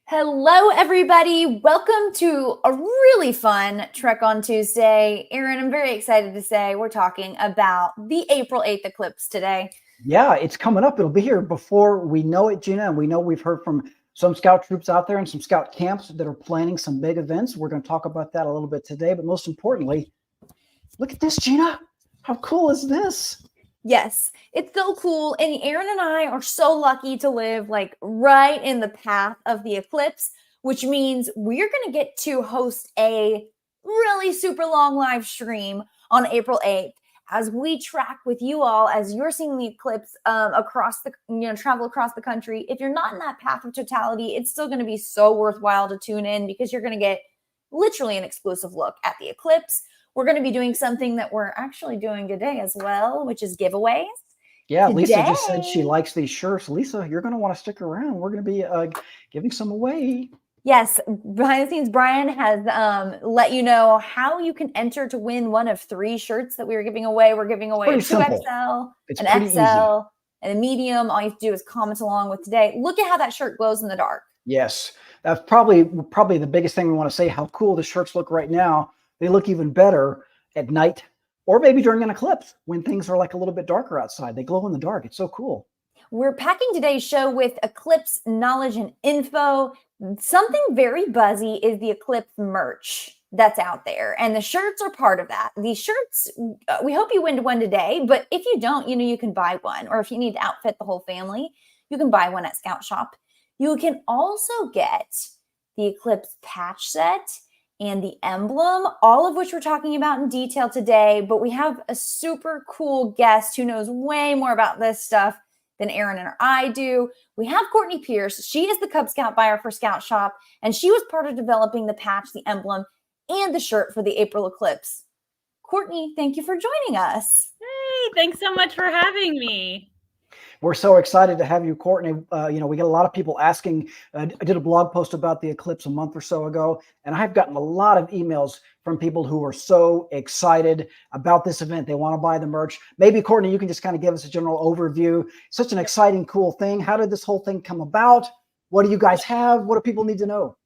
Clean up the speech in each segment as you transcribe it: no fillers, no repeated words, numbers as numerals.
Hello, everybody. Welcome to a really fun Trek on Tuesday. Erin, I'm very excited to say we're talking about the April 8th eclipse today. Yeah, it's coming up. It'll be here before we know it, Gina. And we know we've heard from some scout troops out there and some scout camps that are planning some big events. We're going to talk about that a little bit today. But most importantly, look at this, Gina. How cool is this? Yes, it's so cool. And Erin and I are so lucky to live like right in the path of the eclipse, which means we're going to get to host a really super long live stream on April 8th as we track with you all as you're seeing the eclipse across the, travel across the country. If you're not in that path of totality, it's still going to be so worthwhile to tune in because you're going to get literally an exclusive look at the eclipse. We're going to be doing something that we're actually doing today as well, which is giveaways. Yeah, Lisa just said she likes these shirts. Lisa, you're going to want to stick around. We're going to be giving some away. Yes, behind the scenes, Brian has let you know how you can enter to win one of 3 shirts that we are giving away. We're giving away a 2XL, an XL, and a medium. All you have to do is comment along with today. Look at how that shirt glows in the dark. Yes, that's probably the biggest thing we want to say, how cool the shirts look right now. They look even better at night or maybe during an eclipse when things are like a little bit darker outside. They glow in the dark. It's so cool. We're packing today's show with Eclipse knowledge and info. Something very buzzy is the Eclipse merch that's out there. And the shirts are part of that. These shirts, we hope you win one today. But if you don't, you can buy one. Or if you need to outfit the whole family, you can buy one at Scout Shop. You can also get the Eclipse patch set and the emblem, all of which we're talking about in detail today. But we have a super cool guest who knows way more about this stuff than Erin and I do. We have Courtney Pierce. She is the Cub Scout buyer for Scout Shop, and she was part of developing the patch, the emblem, and the shirt for the April eclipse. Courtney, thank you for joining us. Hey, thanks so much for having me. We're so excited to have you, Courtney. We get a lot of people asking. I did a blog post about the eclipse a month or so ago, and I've gotten a lot of emails from people who are so excited about this event. They want to buy the merch. Maybe, Courtney, you can just kind of give us a general overview. Such an exciting, cool thing. How did this whole thing come about? What do you guys have? What do people need to know?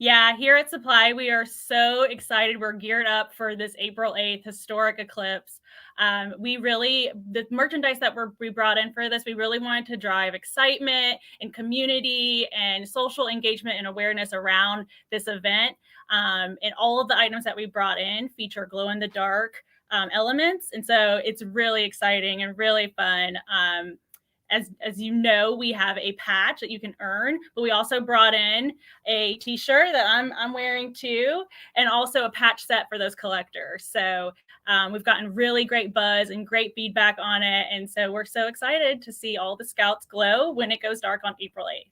Yeah, here at Supply, we are so excited. We're geared up for this April 8th historic eclipse. The merchandise that we brought in for this, we really wanted to drive excitement and community and social engagement and awareness around this event. And all of the items that we brought in feature glow-in-the-dark elements. And so it's really exciting and really fun. As you know, we have a patch that you can earn, but we also brought in a t-shirt that I'm wearing too, and also a patch set for those collectors. So we've gotten really great buzz and great feedback on it. And so we're so excited to see all the scouts glow when it goes dark on April 8th.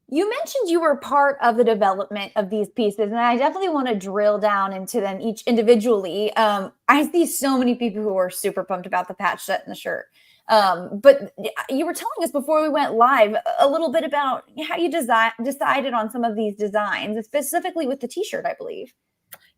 You mentioned you were part of the development of these pieces, and I definitely want to drill down into them each individually. I see so many people who are super pumped about the patch set and the shirt. But you were telling us before we went live a little bit about how you decided on some of these designs, specifically with the t-shirt, I believe.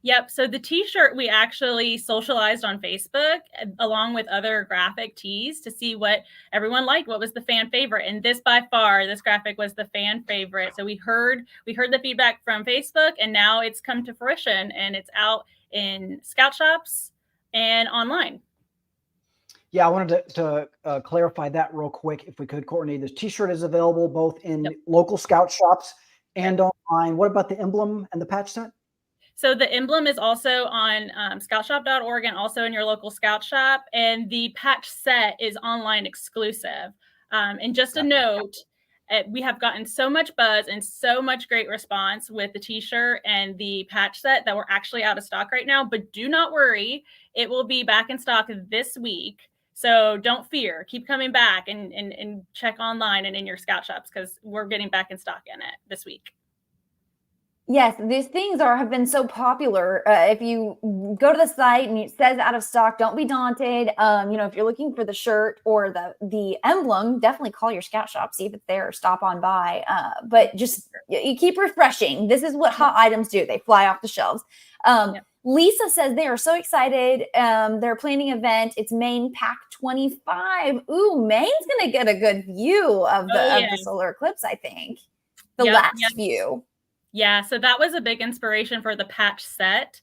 Yep. So the t-shirt we actually socialized on Facebook along with other graphic tees to see what everyone liked, what was the fan favorite. And this graphic was the fan favorite. So we heard the feedback from Facebook, and now it's come to fruition and it's out in Scout Shops and online. Yeah, I wanted to clarify that real quick, if we could, Courtney. This t-shirt is available both in local Scout Shops and online. What about the emblem and the patch set? So the emblem is also on scoutshop.org and also in your local Scout Shop. And the patch set is online exclusive. And just a note, we have gotten so much buzz and so much great response with the t-shirt and the patch set that we're actually out of stock right now. But do not worry, it will be back in stock this week. So don't fear, keep coming back and check online and in your Scout Shops because we're getting back in stock in it this week. Yes, these things have been so popular. If you go to the site and it says out of stock, don't be daunted. If you're looking for the shirt or the emblem, definitely call your Scout Shop, see if it's there, or stop on by. But just you keep refreshing. This is what hot items do. They fly off the shelves. Lisa says they are so excited. They're planning an event. It's Maine Pack 25. Ooh, Maine's going to get a good view of the solar eclipse, I think. the Yep, last yep. few. Yeah, so that was a big inspiration for the patch set.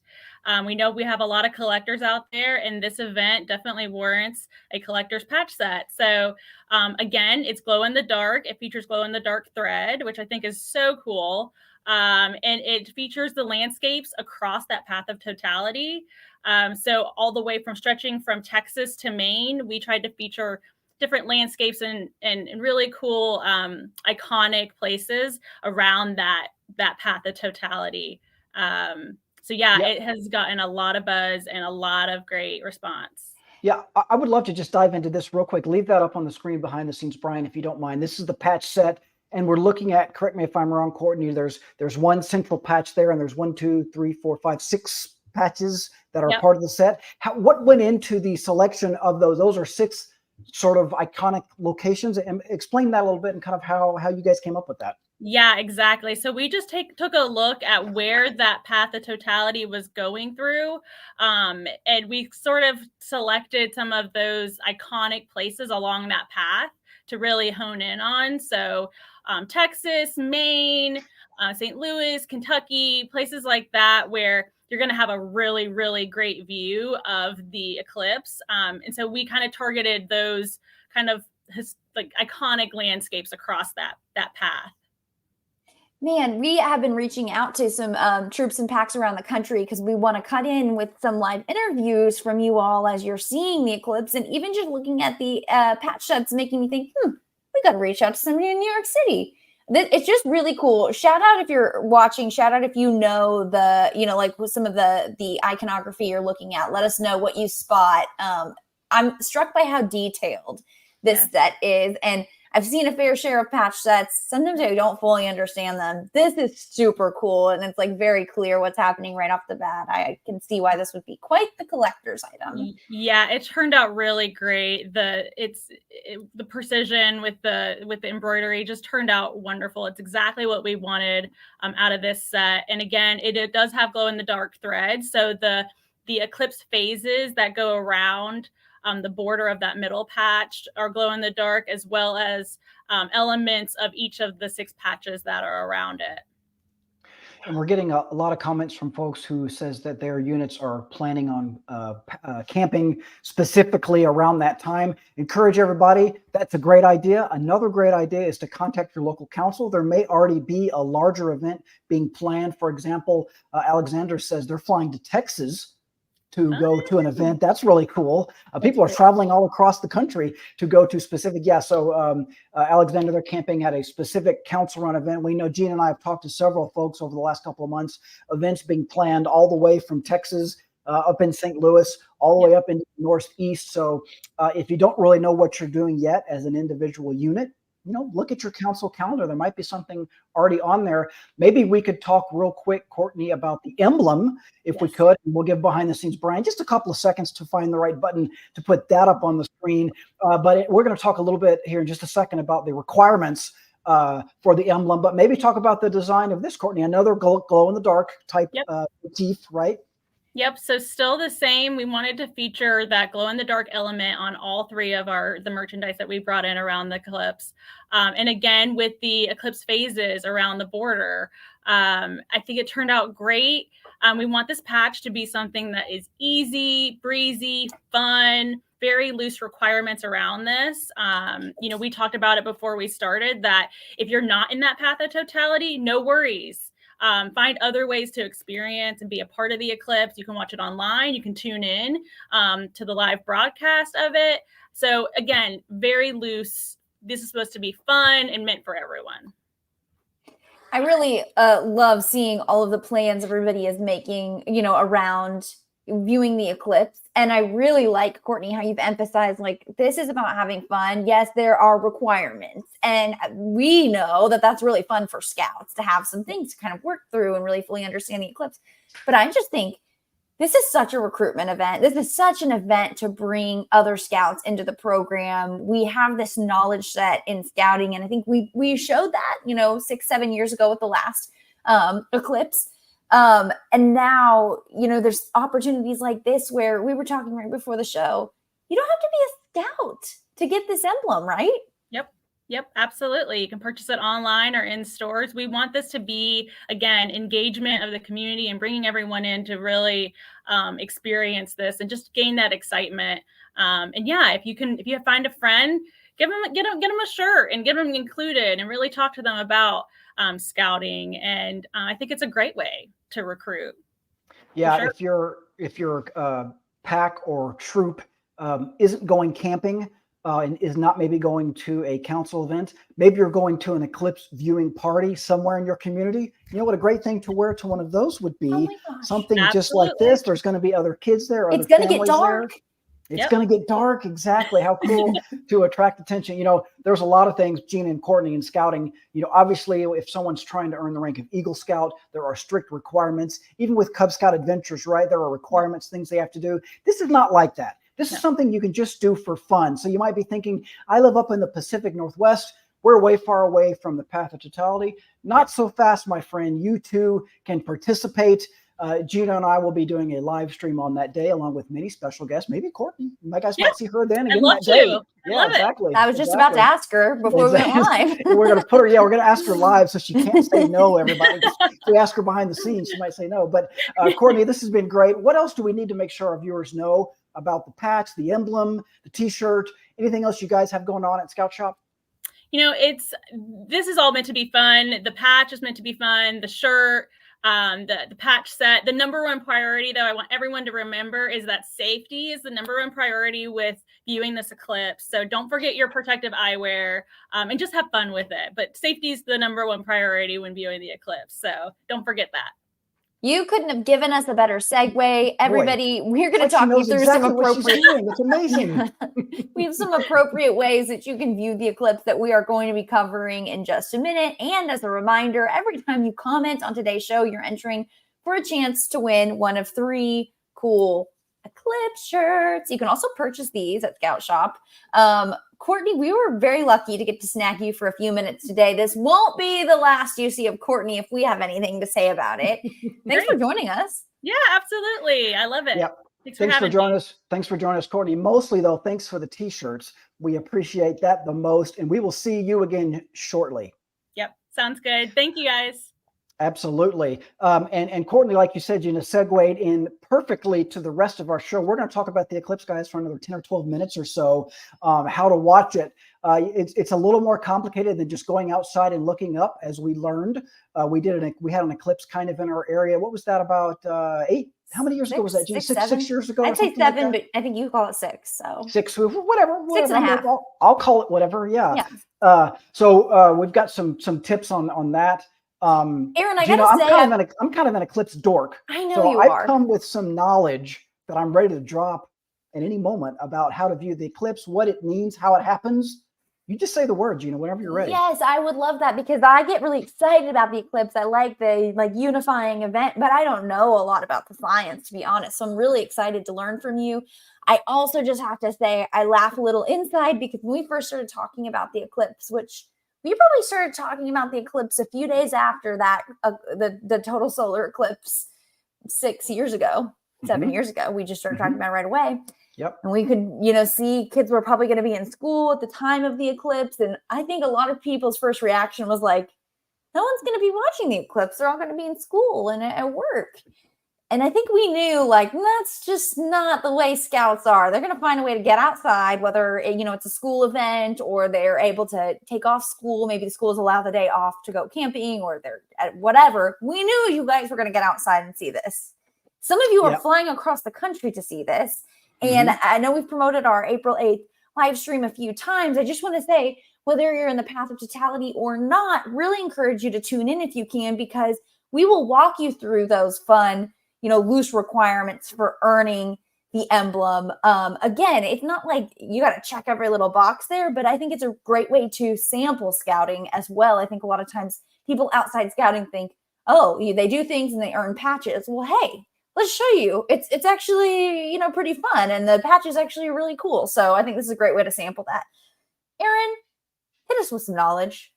We know we have a lot of collectors out there, and this event definitely warrants a collector's patch set. So again, it's glow in the dark. It features glow in the dark thread, which I think is so cool. And it features the landscapes across that path of totality. So all the way from stretching from Texas to Maine, we tried to feature different landscapes and really cool iconic places around that path of totality. So yeah, Yep. it has gotten a lot of buzz and a lot of great response. Yeah, I would love to just dive into this real quick. Leave that up on the screen behind the scenes, Brian, if you don't mind. This is the patch set, and we're looking at, correct me if I'm wrong, Courtney, there's one central patch there, and there's 1, 2, 3, 4, 5, 6 patches that are Yep. part of the set. What went into the selection of those? Those are 6 sort of iconic locations. And explain that a little bit and kind of how you guys came up with that. Yeah, exactly. So we just took a look at where that path of totality was going through. And we sort of selected some of those iconic places along that path to really hone in on. So Texas, Maine, St. Louis, Kentucky, places like that where you're going to have a really, really great view of the eclipse. And so we kind of targeted those kind of like iconic landscapes across that path. Man, we have been reaching out to some troops and packs around the country because we want to cut in with some live interviews from you all as you're seeing the eclipse. And even just looking at the patch sets making me think, we got to reach out to somebody in New York City. It's just really cool. Shout out if you're watching. Shout out if you know like some of the iconography you're looking at. Let us know what you spot. I'm struck by how detailed this set is. And I've seen a fair share of patch sets. Sometimes I don't fully understand them. This is super cool, and it's like very clear what's happening right off the bat. I can see why this would be quite the collector's item. Yeah, it turned out really great. The precision with the embroidery just turned out wonderful. It's exactly what we wanted out of this set. And again, it does have glow in the dark threads. So the eclipse phases that go around the border of that middle patch are glow in the dark, as well as elements of each of the 6 patches that are around it. And we're getting a lot of comments from folks who says that their units are planning on camping specifically around that time. Encourage everybody. That's a great idea. Another great idea is to contact your local council. There may already be a larger event being planned. For example, Alexander says they're flying to Texas to go to an event. That's really cool. People are traveling all across the country to go to specific. Yeah. So Alexander, they're camping at a specific council run event. We know Gene and I have talked to several folks over the last couple of months, events being planned all the way from Texas up in St. Louis, all the way up in the Northeast. So if you don't really know what you're doing yet as an individual unit, look at your council calendar. There might be something already on there. Maybe we could talk real quick, Courtney, about the emblem, if we could. And we'll give behind the scenes Brian just a couple of seconds to find the right button to put that up on the screen. But we're going to talk a little bit here in just a second about the requirements for the emblem, but maybe talk about the design of this, Courtney. Another glow in the dark type motif, right? Yep. So still the same. We wanted to feature that glow in the dark element on all 3 of the merchandise that we brought in around the eclipse. And again, with the eclipse phases around the border, I think it turned out great. We want this patch to be something that is easy, breezy, fun, very loose requirements around this. We talked about it before we started that if you're not in that path of totality, no worries. Find other ways to experience and be a part of the eclipse. You can watch it online. You can tune in to the live broadcast of it. So again, very loose. This is supposed to be fun and meant for everyone. I really love seeing all of the plans everybody is making, around viewing the eclipse. And I really like, Courtney, how you've emphasized, like, this is about having fun. Yes, there are requirements. And we know that that's really fun for scouts to have some things to kind of work through and really fully understand the eclipse. But I just think this is such a recruitment event. This is such an event to bring other scouts into the program. We have this knowledge set in scouting. And I think we showed that, 6-7 years ago with the last eclipse. And now, there's opportunities like this where we were talking right before the show. You don't have to be a scout to get this emblem, right? Yep, absolutely. You can purchase it online or in stores. We want this to be, again, engagement of the community and bringing everyone in to really experience this and just gain that excitement. And yeah, if you find a friend, get them a shirt and get them included and really talk to them about scouting. And I think it's a great way to recruit. Yeah, Sure. if your pack or troop isn't going camping and is not maybe going to a council event, maybe you're going to an eclipse viewing party somewhere in your community. You know what a great thing to wear to one of those would Oh be? my gosh. Something just like Absolutely. this. There's going to be other kids there, It's other going to get families dark. there. It's Yep. going to get dark. Exactly. How cool to attract attention. You know, there's a lot of things, Gina and Courtney, in scouting. You know, obviously, if someone's trying to earn the rank of Eagle Scout, there are strict requirements. Even with Cub Scout adventures, right? There are requirements, things they have to do. This is not like that. This is something you can just do for fun. So you might be thinking, I live up in the Pacific Northwest. We're way far away from the path of totality. Not so fast, my friend. You too can participate. Gina and I will be doing a live stream on that day, along with many special guests. Maybe Courtney. You guys might see her then again that day. Yeah, exactly. I was just about to ask her before we went live. We're going to put her. Yeah, we're going to ask her live, so she can't say no. Everybody, if we ask her behind the scenes, she might say no. But Courtney, this has been great. What else do we need to make sure our viewers know about the patch, the emblem, the T-shirt, anything else you guys have going on at Scout Shop? You know, this is all meant to be fun. The patch is meant to be fun. The shirt, the patch set. The number one priority, though, I want everyone to remember is that safety is the number one priority with viewing this eclipse. So don't forget your protective eyewear and just have fun with it. But safety is the number one priority when viewing the eclipse. So don't forget that. You couldn't have given us a better segue. Everybody, we're going to talk you through exactly some appropriate. It's amazing. We have some appropriate ways that you can view the eclipse that we are going to be covering in just a minute. And as a reminder, every time you comment on today's show, you're entering for a chance to win one of 3 cool eclipse shirts. You can also purchase these at Scout Shop. Courtney, we were very lucky to get to snag you for a few minutes today. This won't be the last you see of Courtney if we have anything to say about it. Thanks for joining us. Yeah, absolutely. I love it. Yep. Thanks for joining us. Thanks for joining us, Courtney. Mostly, though, thanks for the T-shirts. We appreciate that the most, and we will see you again shortly. Yep. Sounds good. Thank you, guys. Absolutely. And Courtney, like you said, Gina, segued in perfectly to the rest of our show. We're going to talk about the eclipse, guys, for another 10 or 12 minutes or so, how to watch it. It's a little more complicated than just going outside and looking up, as we learned. We had an eclipse kind of in our area. What was that, about 8? How many years ago was that, Gina? Six years ago? I'd say 7, but I think you call it 6. So 6, whatever. 6.5. I'll call it whatever. Yeah. So we've got some tips on that. Aaron, I Gina, gotta say, I'm kind of an eclipse dork. I know so you I've are. come with some knowledge that I'm ready to drop at any moment about how to view the eclipse, what it means, how it happens. You just say the word, Gina, whenever you're ready. Yes, I would love that because I get really excited about the eclipse. I like the unifying event, but I don't know a lot about the science, to be honest. So I'm really excited to learn from you. I also just have to say I laugh a little inside because when we first started talking about the eclipse, which we probably started talking about the eclipse a few days after that, the total solar eclipse 6 years ago, 7 years ago. We just started talking about it right away. Yep. And we could, see kids were probably going to be in school at the time of the eclipse. And I think a lot of people's first reaction was like, no one's going to be watching the eclipse. They're all going to be in school and at work. And I think we knew, that's just not the way scouts are. They're going to find a way to get outside, whether, it's a school event or they're able to take off school. Maybe the schools allow the day off to go camping or they're at whatever. We knew you guys were going to get outside and see this. Some of you are flying across the country to see this. And I know we've promoted our April 8th live stream a few times. I just want to say, whether you're in the path of totality or not, really encourage you to tune in if you can, because we will walk you through those fun, loose requirements for earning the emblem. Again, it's not like you got to check every little box there, but I think it's a great way to sample scouting as well. I think a lot of times people outside scouting think, oh, they do things and they earn patches. Well, hey, let's show you. It's actually, pretty fun. And the patch is actually really cool. So I think this is a great way to sample that. Aaron, hit us with some knowledge.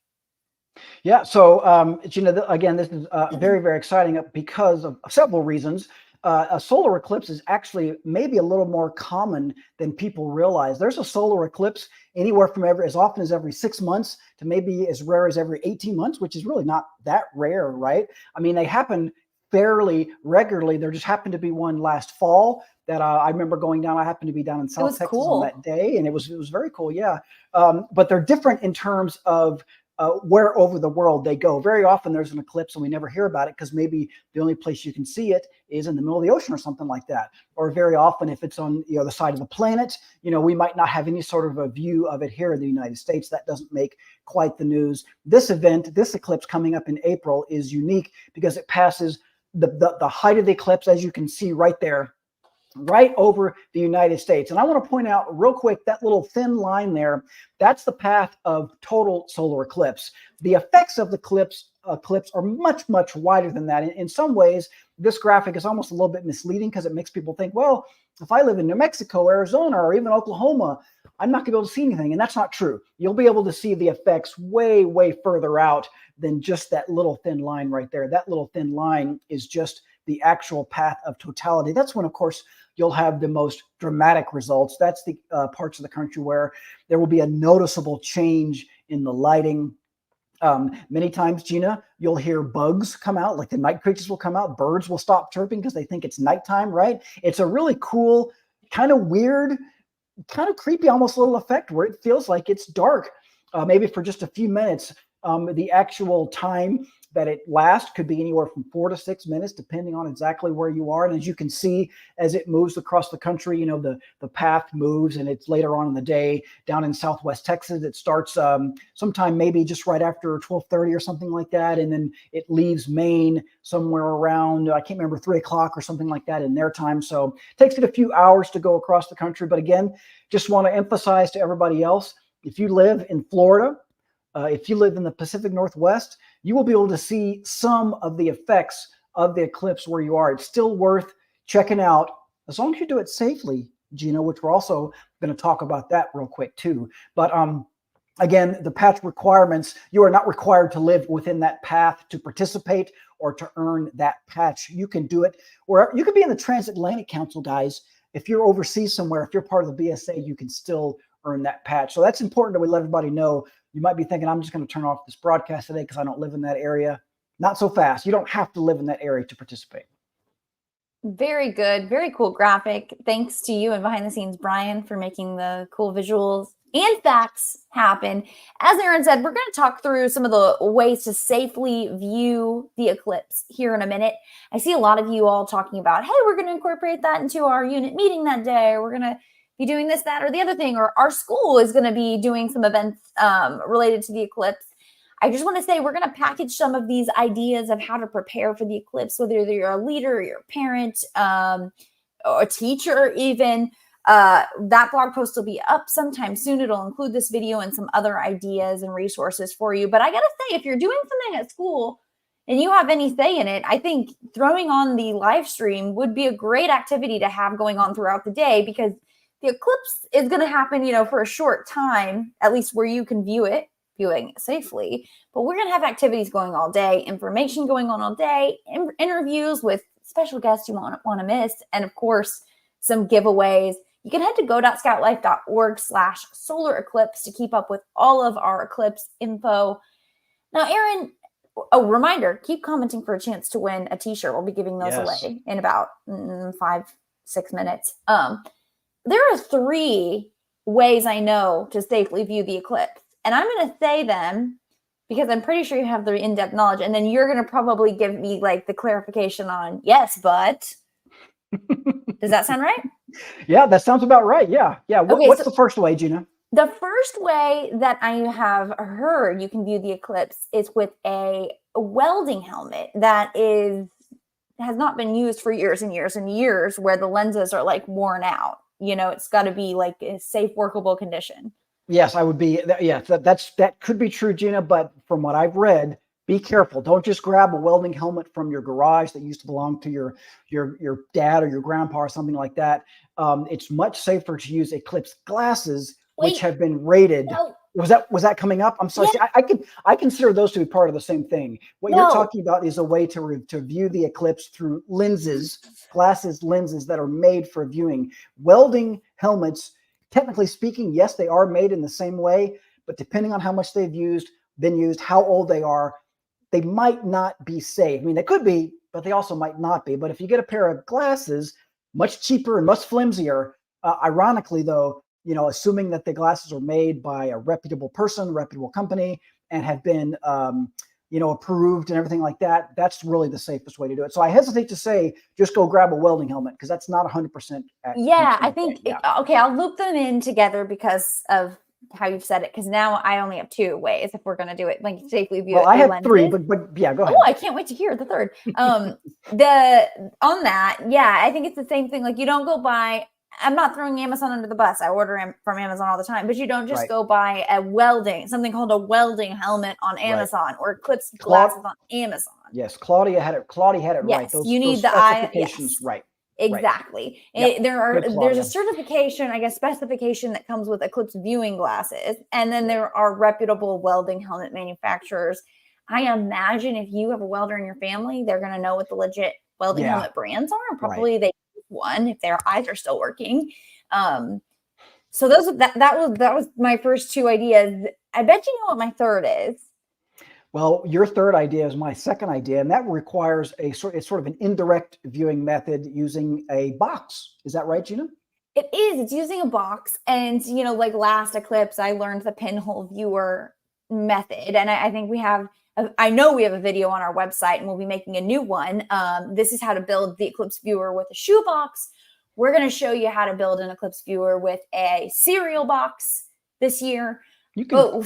Yeah. So, Gina, again, this is very, very exciting because of several reasons. a solar eclipse is actually maybe a little more common than people realize. There's a solar eclipse anywhere from as often as every 6 months to maybe as rare as every 18 months, which is really not that rare, right? I mean, they happen fairly regularly. There just happened to be one last fall that I remember going down. I happened to be down in South Texas on that day, and it was very cool. Yeah, but they're different in terms of where over the world they go. Very often there's an eclipse and we never hear about it because maybe the only place you can see it is in the middle of the ocean or something like that. Or very often if it's on the other side of the planet, we might not have any sort of a view of it here in the United States. That doesn't make quite the news. This event, this eclipse coming up in April, is unique because it passes the height of the eclipse, as you can see right there, right over the United States. And I want to point out real quick, that little thin line there, that's the path of total solar eclipse. The effects of the eclipse are much, much wider than that. In some ways, this graphic is almost a little bit misleading because it makes people think, well, if I live in New Mexico, Arizona, or even Oklahoma, I'm not going to be able to see anything. And that's not true. You'll be able to see the effects way, way further out than just that little thin line right there. That little thin line is just the actual path of totality. That's when, of course, you'll have the most dramatic results. That's the parts of the country where there will be a noticeable change in the lighting. Many times, Gina, you'll hear bugs come out, like the night creatures will come out. Birds will stop chirping because they think it's nighttime, right? It's a really cool, kind of weird, kind of creepy, almost little effect where it feels like it's dark, maybe for just a few minutes. The actual time that it lasts could be anywhere from 4 to 6 minutes, depending on exactly where you are. And as you can see, as it moves across the country, the path moves, and it's later on in the day. Down in Southwest Texas, it starts sometime maybe just right after 12:30 or something like that. And then it leaves Maine somewhere around, I can't remember, 3 o'clock or something like that in their time. So it takes it a few hours to go across the country. But again, just want to emphasize to everybody else, if you live in Florida, if you live in the Pacific Northwest, you will be able to see some of the effects of the eclipse where you are. It's still worth checking out, as long as you do it safely, Gina, which we're also going to talk about that real quick too. But again, the patch requirements, you are not required to live within that path to participate or to earn that patch. You can do it wherever. You could be in the Transatlantic Council, guys. If you're overseas somewhere, if you're part of the BSA, you can still earn that patch. So that's important that we let everybody know. You might be thinking, I'm just going to turn off this broadcast today because I don't live in that area. Not so fast. You don't have to live in that area to participate. Very good. Very cool graphic. Thanks to you and behind the scenes, Brian, for making the cool visuals and facts happen. As Aaron said, we're going to talk through some of the ways to safely view the eclipse here in a minute. I see a lot of you all talking about, hey, we're going to incorporate that into our unit meeting that day, or we're going to be doing this, that, or the other thing, or our school is going to be doing some events related to the eclipse. I just want to say we're going to package some of these ideas of how to prepare for the eclipse, whether you're a leader, or you're a parent, or a teacher even. That blog post will be up sometime soon. It'll include this video and some other ideas and resources for you. But I got to say, if you're doing something at school and you have any say in it, I think throwing on the live stream would be a great activity to have going on throughout the day, because the eclipse is going to happen, for a short time, at least where you can viewing it safely. But we're going to have activities going all day, information going on all day, interviews with special guests you won't want to miss, and of course, some giveaways. You can head to go.scoutlife.org/solar eclipse to keep up with all of our eclipse info. Now, Aaron, a reminder, keep commenting for a chance to win a t-shirt. We'll be giving those away in about 5-6 minutes. There are 3 ways I know to safely view the eclipse. And I'm going to say them because I'm pretty sure you have the in-depth knowledge. And then you're going to probably give me like the clarification on, yes, but. Does that sound right? Yeah, that sounds about right. Yeah. Okay, What's the first way, Gina? The first way that I have heard you can view the eclipse is with a welding helmet that has not been used for years and years and years, where the lenses are like worn out. It's got to be like a safe, workable condition. Yes, I would be. Yeah, that could be true, Gina. But from what I've read, be careful. Don't just grab a welding helmet from your garage that used to belong to your dad or your grandpa or something like that. It's much safer to use Eclipse glasses, which have been rated. Was that coming up? I'm sorry. Yeah. See, I consider those to be part of the same thing. What you're No. talking about is a way to view the eclipse through lenses, glasses, lenses that are made for viewing. Welding helmets, technically speaking, yes, they are made in the same way, but depending on how much they've been used, how old they are, they might not be safe. I mean, they could be, but they also might not be. But if you get a pair of glasses, much cheaper and much flimsier, ironically though, assuming that the glasses are made by a reputable person, reputable company, and have been, approved and everything like that, that's really the safest way to do it. So I hesitate to say just go grab a welding helmet because that's not 100% accurate. Yeah, I think, okay, I'll loop them in together because of how you've said it, because now I only have two ways if we're going to do it like safely view. Well, I had three, but yeah, go ahead. Oh, I can't wait to hear the third. On that, yeah, I think it's the same thing. Like you don't go buy. I'm not throwing Amazon under the bus. I order from Amazon all the time, but you don't just go buy something called a welding helmet on Amazon or Eclipse glasses on Amazon. Yes, Claudia had it right. You need the specifications right. Exactly. Yep. There's a certification, I guess, specification that comes with Eclipse viewing glasses, and then there are reputable welding helmet manufacturers. I imagine if you have a welder in your family, they're going to know what the legit welding helmet brands are, and probably they use one if their eyes are still working. So that was my first two ideas. I bet you know what my third is. Well, your third idea is my second idea, and that requires it's sort of an indirect viewing method using a box. Is that right, Gina? It is. It's using a box. And, like last Eclipse, I learned the pinhole viewer method. And I think I know we have a video on our website, and we'll be making a new one. This is how to build the Eclipse viewer with a shoebox. We're going to show you how to build an Eclipse viewer with a cereal box this year. You can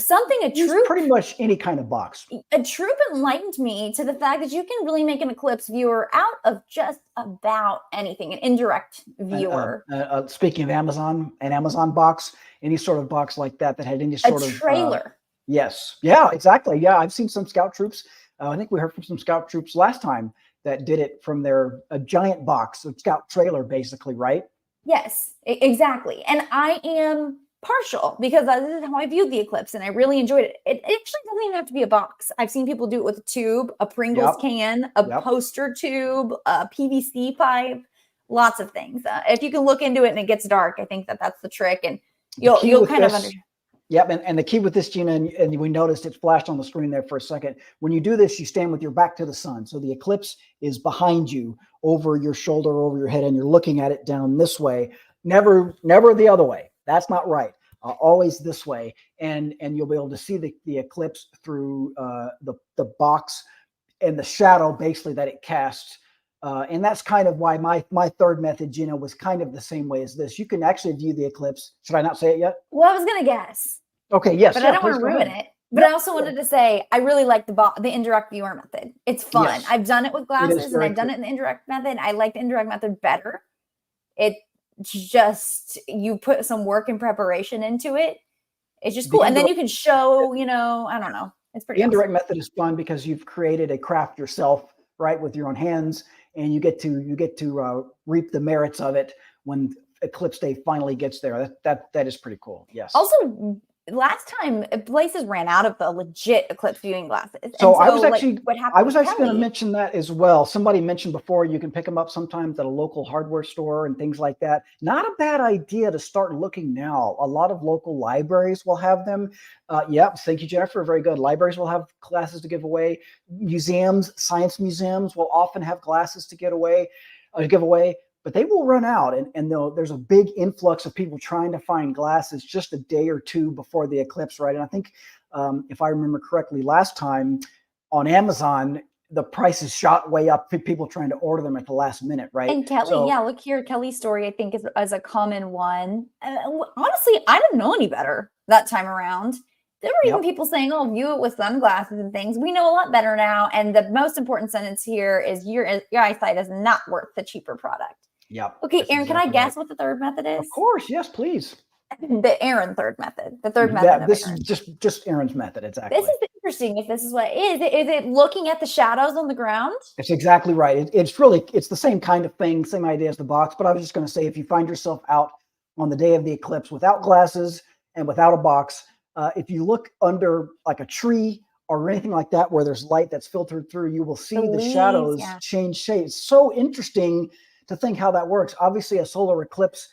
use pretty much any kind of box. A troop enlightened me to the fact that you can really make an Eclipse viewer out of just about anything, an indirect viewer. Speaking of Amazon, an Amazon box, any sort of box like that had any sort of trailer. Yes. Yeah, exactly. Yeah, I've seen some scout troops. I think we heard from some scout troops last time that did it from a giant box, a scout trailer, basically, right? Yes, exactly. And I am partial because this is how I viewed the Eclipse, and I really enjoyed it. It actually doesn't even have to be a box. I've seen people do it with a tube, a Pringles can, a poster tube, a PVC pipe, lots of things. If you can look into it and it gets dark, I think that's the trick, and you'll kind of understand. Yep, and the key with this, Gina, and we noticed it flashed on the screen there for a second. When you do this, you stand with your back to the sun. So the Eclipse is behind you, over your shoulder, over your head, and you're looking at it down this way. Never the other way. That's not right. Always this way, and you'll be able to see the Eclipse through the box and the shadow basically that it casts. And that's kind of why my third method, Gina, was kind of the same way as this. You can actually view the Eclipse. Should I not say it yet? Well, I was going to guess. Okay, yes. But I don't want to ruin it. But I also wanted to say I really like the indirect viewer method. It's fun. Yes. I've done it with glasses, and I've done it in the indirect method. I like the indirect method better. It just, you put some work and preparation into it. It's just cool. And then you can show, I don't know. It's pretty awesome. The indirect method is fun because you've created a craft yourself, right, with your own hands, and you get to reap the merits of it when Eclipse Day finally gets there. That is pretty cool. Yes. Also, last time places ran out of the legit Eclipse viewing glasses. So I was actually going to mention that as well. Somebody mentioned before you can pick them up sometimes at a local hardware store and things like that. Not a bad idea to start looking now. A lot of local libraries will have them. Thank you, Jennifer. Very good. Libraries will have glasses to give away. Museums, science museums will often have glasses to give away. But they will run out, and there's a big influx of people trying to find glasses just a day or two before the Eclipse, right? And I think, if I remember correctly, last time on Amazon, the prices shot way up, people trying to order them at the last minute, right? And Kelly, look here, Kelly's story, I think, is a common one. Honestly, I didn't know any better that time around. There were even people saying, "Oh, view it with sunglasses and things." We know a lot better now. And the most important sentence here is your eyesight is not worth the cheaper product. Yep. Okay, Aaron, can I guess what the third method is? Of course, yes, please. The Aaron third method. The third method. Yeah, this is just Aaron's method. Exactly. This is interesting. If this is what it is, is it looking at the shadows on the ground? It's exactly right. It's the same kind of thing, same idea as the box. But I was just going to say, if you find yourself out on the day of the eclipse without glasses and without a box, If you look under like a tree or anything like that where there's light that's filtered through, you will see the leaves, shadows yeah. change shape. It's so interesting to think how that works. Obviously, a solar eclipse,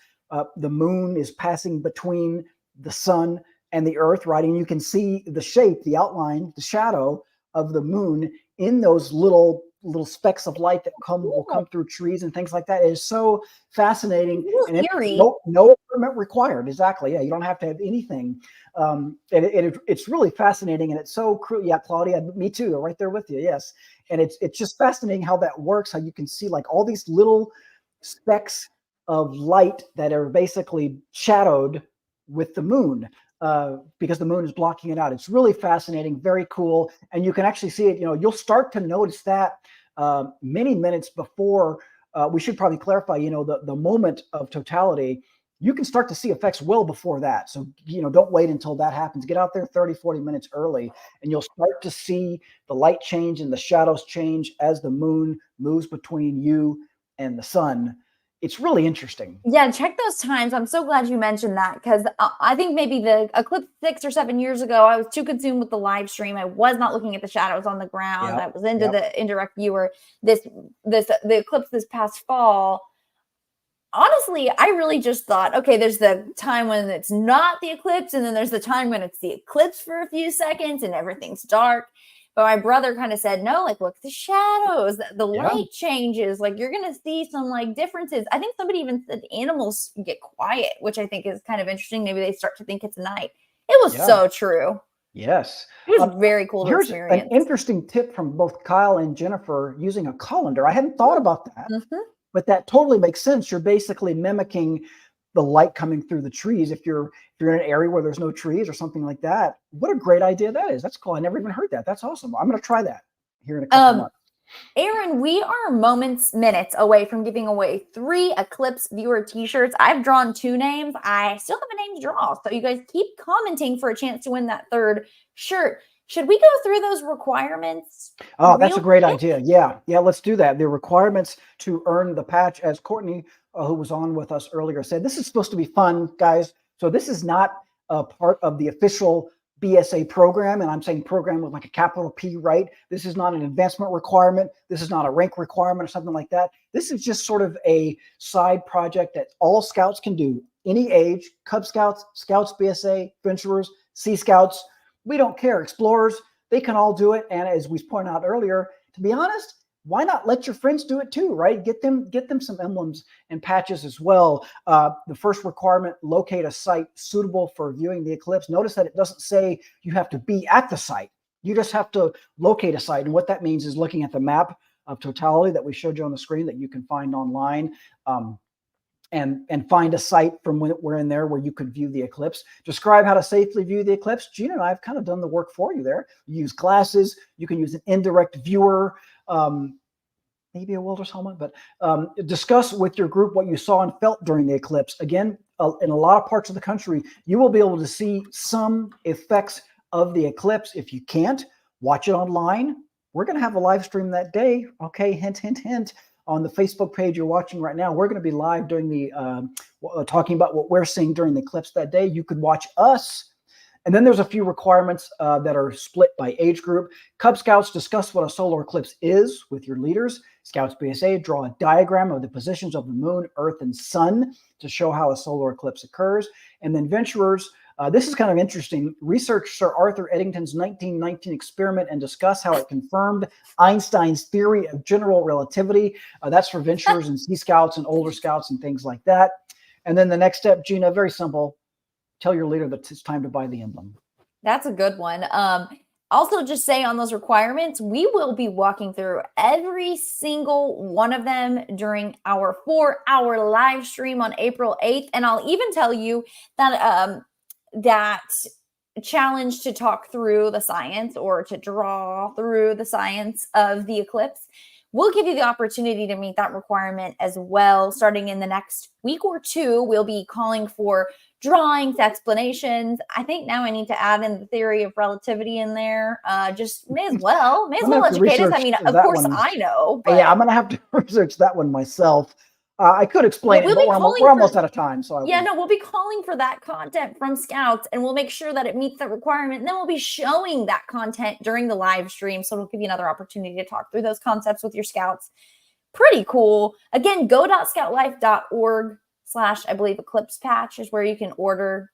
the moon is passing between the sun and the earth, right? And you can see the shape, the outline, the shadow of the moon in those little specks of light that will come through trees and things like that. It is so fascinating. And Eerie. no permit required. Exactly. Yeah, you don't have to have anything. It's really fascinating, and it's so cruel. Yeah, Claudia, me too. Right there with you. Yes, and it's just fascinating how that works. How you can see like all these little specks of light that are basically shadowed with the moon. Because the moon is blocking it out. It's really fascinating, very cool. And you can actually see it, you'll start to notice that many minutes before, we should probably clarify, the moment of totality, you can start to see effects well before that. So, don't wait until that happens. Get out there 30, 40 minutes early, and you'll start to see the light change and the shadows change as the moon moves between you and the sun. It's really interesting. Yeah, check those times. I'm so glad you mentioned that, because I think maybe the eclipse 6 or 7 years ago, I was too consumed with the live stream. I was not looking at the shadows on the ground. Yep, I was into the indirect viewer. The eclipse this past fall, honestly, I really just thought, okay, there's the time when it's not the eclipse, and then there's the time when it's the eclipse for a few seconds and everything's dark. But my brother kind of said, no, like, look at the shadows, the light changes, like you're going to see some like differences. I think somebody even said animals get quiet, which I think is kind of interesting. Maybe they start to think it's night. It was so true. Yes. It was very cool to Here's experience. an interesting tip from both Kyle and Jennifer using a colander. I hadn't thought about that, but that totally makes sense. You're basically mimicking the light coming through the trees. If you're in an area where there's no trees or something like that, what a great idea that is. That's cool. I never even heard that. That's awesome. I'm going to try that here in a couple months. Aaron, we are minutes away from giving away 3 Eclipse viewer t-shirts. I've drawn 2 names. I still have a name to draw. So you guys keep commenting for a chance to win that 3rd shirt. Should we go through those requirements? Oh, that's a great idea. Yeah, let's do that. The requirements to earn the patch, as Courtney, who was on with us earlier, said, this is supposed to be fun, guys. So this is not a part of the official BSA program. And I'm saying program with like a capital P, right? This is not an advancement requirement. This is not a rank requirement or something like that. This is just sort of a side project that all scouts can do. Any age, Cub Scouts, Scouts BSA, Venturers, Sea Scouts, we don't care. Explorers, they can all do it. And as we pointed out earlier, to be honest, why not let your friends do it too, right? Get them some emblems and patches as well. The first requirement, locate a site suitable for viewing the eclipse. Notice that it doesn't say you have to be at the site. You just have to locate a site. And what that means is looking at the map of totality that we showed you on the screen that you can find online. And find a site from when we're in there where you could view the eclipse. Describe how to safely view the eclipse. Gina and I have kind of done the work for you there. You use glasses. You can use an indirect viewer, maybe a welder's helmet, but discuss with your group what you saw and felt during the eclipse. Again, in a lot of parts of the country, you will be able to see some effects of the eclipse. If you can't, watch it online. We're going to have a live stream that day. Okay, hint, hint, hint. On the Facebook page you're watching right now, we're going to be live during the talking about what we're seeing during the eclipse that day. You could watch us. And then there's a few requirements that are split by age group. Cub Scouts, discuss what a solar eclipse is with your leaders. Scouts BSA, draw a diagram of the positions of the moon, earth, and sun to show how a solar eclipse occurs. And then Venturers, this is kind of interesting. Research Sir Arthur Eddington's 1919 experiment and discuss how it confirmed Einstein's theory of general relativity. That's for Venturers and Sea Scouts and older Scouts and things like that. And then the next step, Gina, very simple. Tell your leader that it's time to buy the emblem. That's a good one. Also, just say on those requirements, we will be walking through every single one of them during our 4-hour live stream on April 8th. And I'll even tell you that that challenge to talk through the science or to draw through the science of the eclipse will give you the opportunity to meet that requirement as well. Starting in the next week or 2, we'll be calling for drawings, explanations. I think now I need to add in the theory of relativity in there. Just may as well educate us. I mean, of course I know. But yeah, I'm going to have to research that one myself. I could explain We'll it, but be we're calling almost for- out of time. So Yeah, no, we'll be calling for that content from scouts, and we'll make sure that it meets the requirement. And then we'll be showing that content during the live stream. So it'll give you another opportunity to talk through those concepts with your scouts. Pretty cool. Again, go.scoutlife.org/ I believe Eclipse patch is where you can order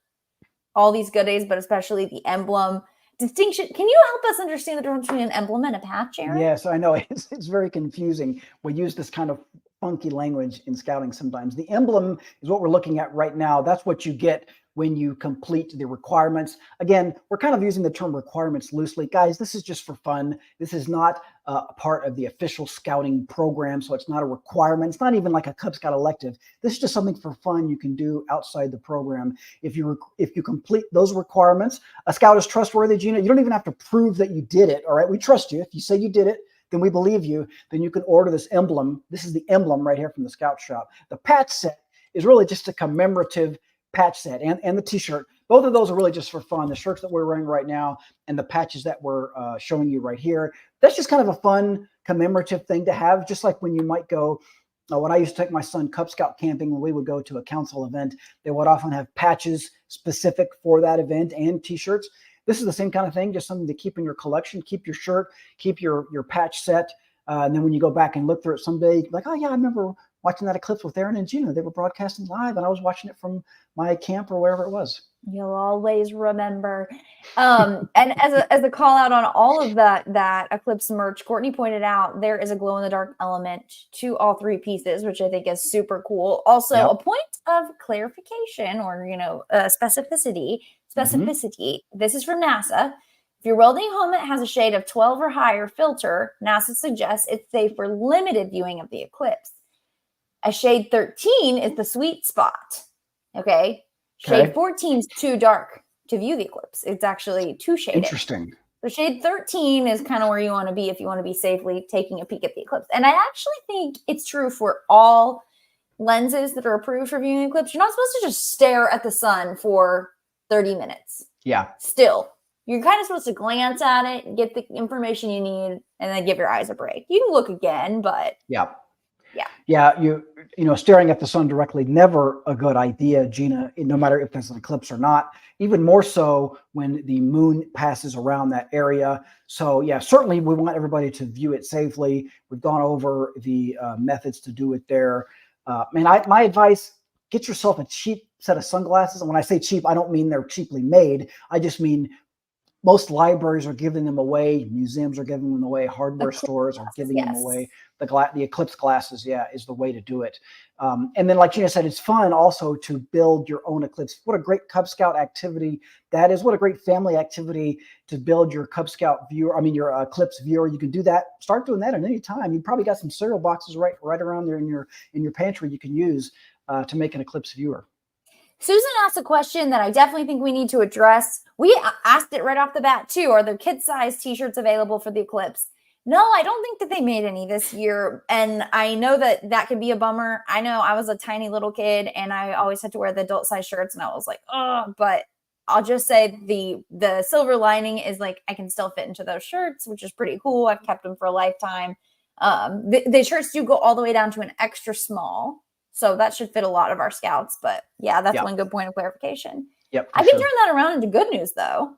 all these goodies, but especially the emblem distinction. Can you help us understand the difference between an emblem and a patch, Aaron? yes, I know it's very confusing. We use this kind of funky language in scouting sometimes. The emblem is what we're looking at right now. That's what you get when you complete the requirements. Again, we're kind of using the term requirements loosely. Guys, this is just for fun. This is not a part of the official scouting program, so it's not a requirement. It's not even like a Cub Scout elective. This is just something for fun you can do outside the program. If you complete those requirements, a scout is trustworthy, Gina. You don't even have to prove that you did it, all right? We trust you. If you say you did it, then we believe you. Then you can order this emblem. This is the emblem right here from the Scout Shop. The patch set is really just a commemorative patch set, and the t-shirt. Both of those are really just for fun. The shirts that we're wearing right now and the patches that we're showing you right here, that's just kind of a fun commemorative thing to have, just like when you might go, when I used to take my son Cub Scout camping, when we would go to a council event, they would often have patches specific for that event and t-shirts. This is the same kind of thing, just something to keep in your collection, keep your shirt, keep your patch set. And then when you go back and look through it someday, you're like, oh yeah, I remember watching that eclipse with Aaron and Gina. They were broadcasting live and I was watching it from my camp or wherever it was. You'll always remember. And as a call out on all of that Eclipse merch, Courtney pointed out there is a glow in the dark element to all three pieces, which I think is super cool. Also, Yep. a point of clarification or specificity. This is from NASA. If your welding helmet has a shade of 12 or higher filter, NASA suggests it's safe for limited viewing of the eclipse. A shade 13 is the sweet spot. Okay. Shade 14 is too dark to view the eclipse. It's actually too shaded. Interesting. So shade 13 is kind of where you want to be if you want to be safely taking a peek at the eclipse. And I actually think it's true for all lenses that are approved for viewing the eclipse. You're not supposed to just stare at the sun for 30 minutes. Yeah. Still, you're kind of supposed to glance at it, get the information you need, and then give your eyes a break. You can look again, but yeah. Yeah, staring at the sun directly, never a good idea, Gina, no matter if there's an eclipse or not, even more so when the moon passes around that area. So yeah, certainly we want everybody to view it safely. We've gone over the methods to do it there. My advice, get yourself a cheap set of sunglasses. And when I say cheap, I don't mean they're cheaply made. I just mean most libraries are giving them away. Museums are giving them away. Hardware stores are giving them away. The Eclipse glasses, is the way to do it. And then, like Gina said, it's fun also to build your own eclipse. What a great Cub Scout activity that is. What a great family activity to build your Cub Scout viewer. Your Eclipse viewer. You can do that. Start doing that at any time. You probably got some cereal boxes right around there in your pantry you can use to make an Eclipse viewer. Susan asked a question that I definitely think we need to address. We asked it right off the bat too. Are there kid-size t-shirts available for the Eclipse? No, I don't think that they made any this year. And I know that can be a bummer. I know I was a tiny little kid and I always had to wear the adult size shirts and I was like, oh, but I'll just say the silver lining is like I can still fit into those shirts, which is pretty cool. I've kept them for a lifetime. The shirts do go all the way down to an extra small. So that should fit a lot of our scouts. But yeah, that's one good point of clarification. Yep. I can turn that around into good news, though.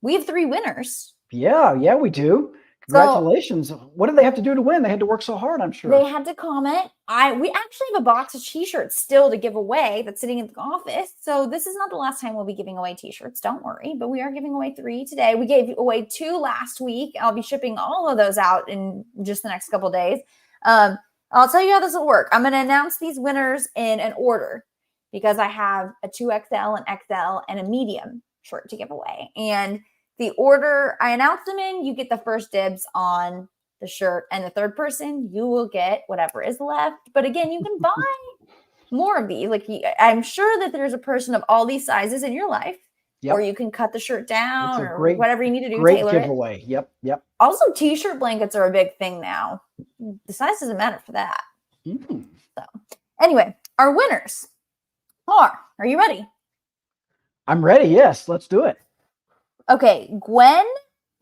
We have 3 winners. Yeah, we do. Congratulations. So, what did they have to do to win? They had to work so hard, I'm sure. They had to comment. We actually have a box of t-shirts still to give away that's sitting in the office. So this is not the last time we'll be giving away t-shirts. Don't worry. But we are giving away 3 today. We gave away 2 last week. I'll be shipping all of those out in just the next couple of days. I'll tell you how this will work. I'm going to announce these winners in an order because I have a 2XL, an XL, and a medium shirt to give away. And the order I announce them in, you get the first dibs on the shirt. And the third person, you will get whatever is left. But again, you can buy more of these. Like I'm sure that there's a person of all these sizes in your life. Yep. Or you can cut the shirt down or whatever you need to do. Great giveaway. Yep. Also, t-shirt blankets are a big thing now. The size doesn't matter for that. Mm. So anyway, our winners are you ready? I'm ready. Yes, let's do it. Okay. Gwen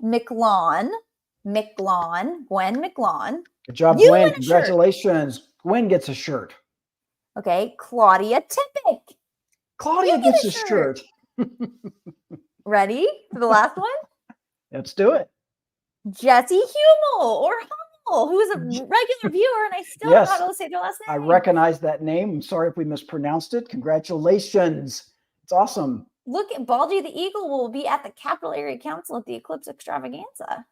McLawn. Good job, Gwen. Congratulations. Gwen gets a shirt. Okay, Claudia Tippick. Claudia You get gets a a shirt. Ready for the last one? Let's do it. Jesse Hummel or Hummel, who is a regular viewer, and I still don't know how to say their last I name. recognize that name. I'm sorry if we mispronounced it. Congratulations. It's awesome. Look at Baldy the Eagle will be at the Capital Area Council at the Eclipse Extravaganza.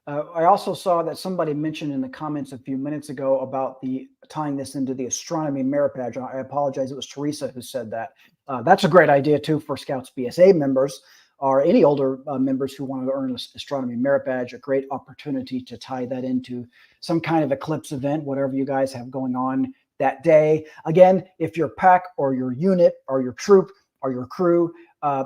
I also saw that somebody mentioned in the comments a few minutes ago about tying this into the astronomy merit badge. I apologize. It was Teresa who said that. That's a great idea too for Scouts BSA members or any older members who want to earn an astronomy merit badge. A great opportunity to tie that into some kind of eclipse event, whatever you guys have going on that day. Again, if your pack or your unit or your troop or your crew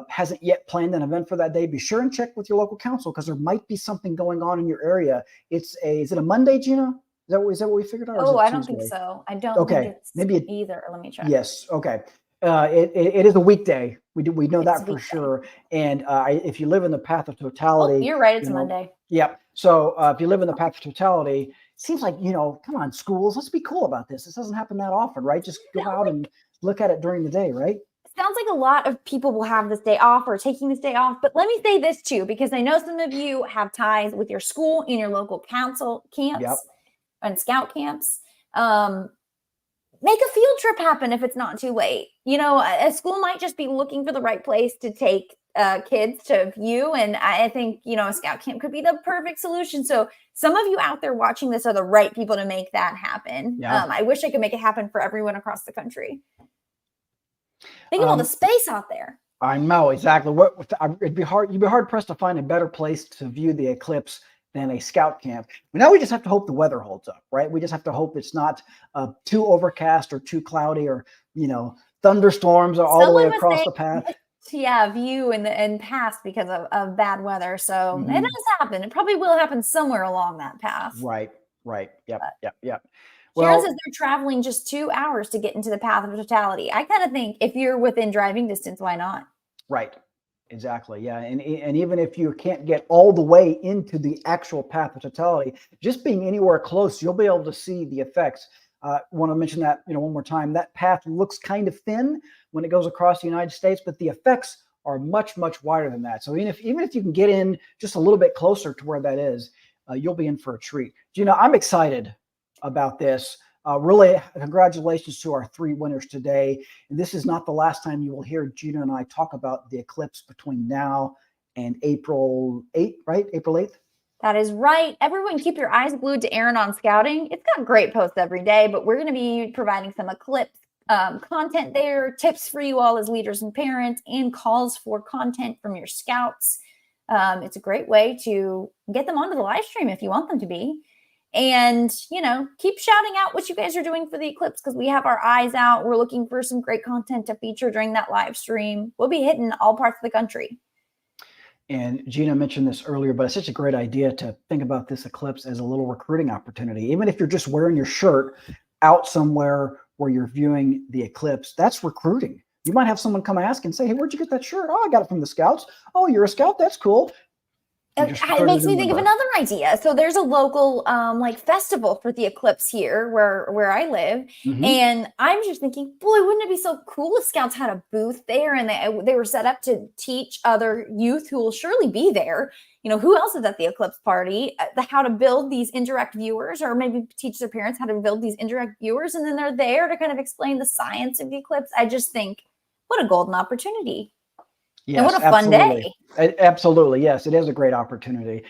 hasn't yet planned an event for that day, be sure and check with your local council because there might be something going on in your area. Is it a Monday, Gina? Is that what we figured out? Oh, I don't think so. I don't think it's maybe either. Let me check. Yes. Okay. It is a weekday. We know It's that for sure. And if you live in the path of totality, you're right. It's a Monday. Yep. So if you live in the path of totality, it seems like, come on, schools, let's be cool about this. This doesn't happen that often, right? Just go out and look at it during the day, right? Sounds like a lot of people will have this day off or taking this day off. But let me say this too, because I know some of you have ties with your school and your local council camps and scout camps. Make a field trip happen if it's not too late. A school might just be looking for the right place to take kids to view. And I think, a scout camp could be the perfect solution. So some of you out there watching this are the right people to make that happen. Yeah. I wish I could make it happen for everyone across the country. Think of all the space out there. I know exactly you'd be hard pressed to find a better place to view the eclipse than a scout camp. Now we just have to hope the weather holds up, right? We just have to hope it's not too overcast or too cloudy or thunderstorms are all the way across the path. View and pass because of bad weather. So it does happen. It probably will happen somewhere along that path. Right. Yep. Sharon says they're traveling just 2 hours to get into the path of totality. I kind of think if you're within driving distance, why not? Right. Exactly. Yeah. And even if you can't get all the way into the actual path of totality, just being anywhere close, you'll be able to see the effects. Want to mention that, one more time, that path looks kind of thin when it goes across the United States, but the effects are much, much wider than that. So even if you can get in just a little bit closer to where that is, you'll be in for a treat. I'm excited about this. Really, congratulations to our 3 winners today. And this is not the last time you will hear Gina and I talk about the eclipse between now and April 8th, right? April 8th? That is right. Everyone keep your eyes glued to Aaron on Scouting. It's got great posts every day, but we're going to be providing some eclipse content there, tips for you all as leaders and parents, and calls for content from your scouts. It's a great way to get them onto the live stream if you want them to be. And, keep shouting out what you guys are doing for the eclipse because we have our eyes out. We're looking for some great content to feature during that live stream. We'll be hitting all parts of the country. And Gina mentioned this earlier, but it's such a great idea to think about this eclipse as a little recruiting opportunity. Even if you're just wearing your shirt out somewhere where you're viewing the eclipse, that's recruiting. You might have someone come ask and say, hey, where'd you get that shirt? Oh, I got it from the Scouts. Oh, you're a Scout? That's cool. It makes me think of another idea. So there's a local festival for the eclipse here where I live. Mm-hmm. And I'm just thinking, boy, wouldn't it be so cool if Scouts had a booth there and they were set up to teach other youth who will surely be there. Who else is at the eclipse party, how to build these indirect viewers, or maybe teach their parents how to build these indirect viewers. And then they're there to kind of explain the science of the eclipse. I just think, what a golden opportunity. Yes, and what a fun day. Absolutely. Yes, it is a great opportunity.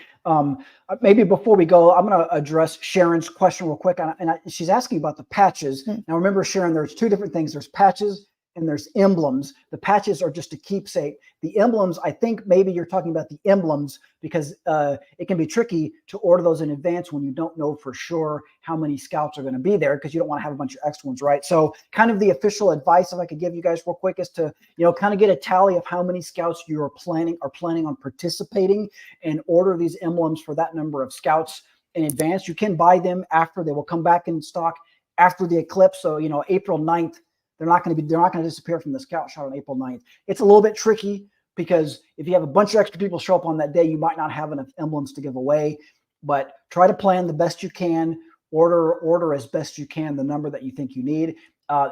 Maybe before we go, I'm going to address Sharon's question real quick. And she's asking about the patches. Mm-hmm. Now, remember, Sharon, there's 2 different things. There's patches and there's emblems. The patches are just a keepsake. The emblems, I think maybe you're talking about the emblems because it can be tricky to order those in advance when you don't know for sure how many Scouts are going to be there because you don't want to have a bunch of extra ones, right? So kind of the official advice, if I could give you guys real quick, is to, kind of get a tally of how many Scouts you are planning on participating and order these emblems for that number of Scouts in advance. You can buy them after. They will come back in stock after the eclipse. So, April 9th, they're not going to disappear from the Scout shot on April 9th. It's a little bit tricky because if you have a bunch of extra people show up on that day, you might not have enough emblems to give away, but try to plan the best you can, order as best you can the number that you think you need.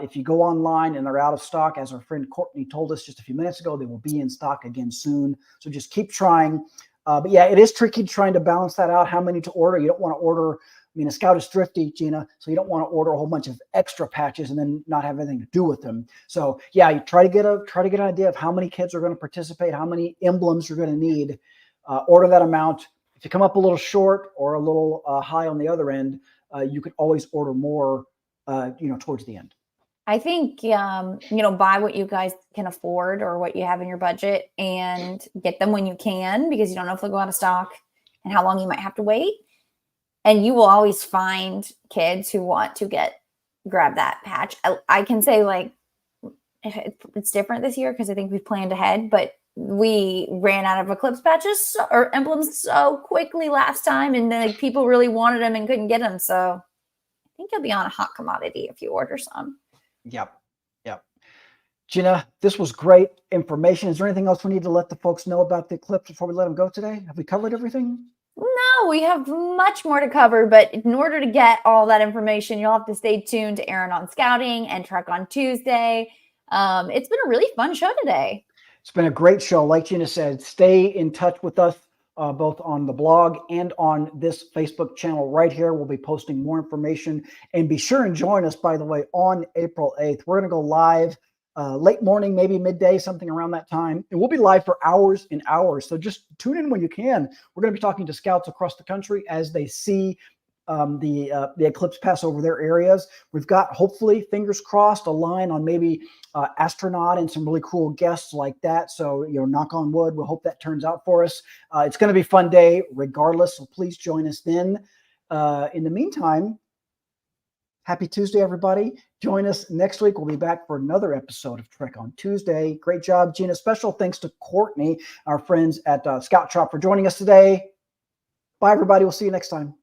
If you go online and they're out of stock, as our friend Courtney told us just a few minutes ago, they will be in stock again soon. So just keep trying. But yeah, it is tricky trying to balance that out, how many to order. You don't want to order, I mean, a Scout is thrifty, Gina, so you don't want to order a whole bunch of extra patches and then not have anything to do with them. So yeah, you try to get an idea of how many kids are going to participate, how many emblems you're going to need. Order that amount. If you come up a little short or a little high on the other end, you could always order more, towards the end. I think, buy what you guys can afford or what you have in your budget and get them when you can, because you don't know if they'll go out of stock and how long you might have to wait. And you will always find kids who want to grab that patch. I can say, like, it's different this year because I think we've planned ahead, but we ran out of Eclipse patches or emblems so quickly last time, and then people really wanted them and couldn't get them. So I think you'll be on a hot commodity if you order some. Yep. Gina, this was great information. Is there anything else we need to let the folks know about the Eclipse before we let them go today? Have we covered everything? No, we have much more to cover, but in order to get all that information, you'll have to stay tuned to Aaron on Scouting and Trek on Tuesday. It's been a really fun show today. It's been a great show. Like Gina said, stay in touch with us both on the blog and on this Facebook channel right here. We'll be posting more information, and be sure and join us, by the way, on April 8th. We're going to go live late morning, maybe midday, something around that time. And we'll be live for hours and hours. So just tune in when you can. We're going to be talking to scouts across the country as they see the Eclipse pass over their areas. We've got, hopefully, fingers crossed, a line on maybe astronaut and some really cool guests like that. So, knock on wood, we'll hope that turns out for us. It's going to be a fun day regardless. So please join us then. In the meantime, happy Tuesday, everybody. Join us next week. We'll be back for another episode of Trek on Tuesday. Great job, Gina. Special thanks to Courtney, our friends at Scout Shop, for joining us today. Bye, everybody. We'll see you next time.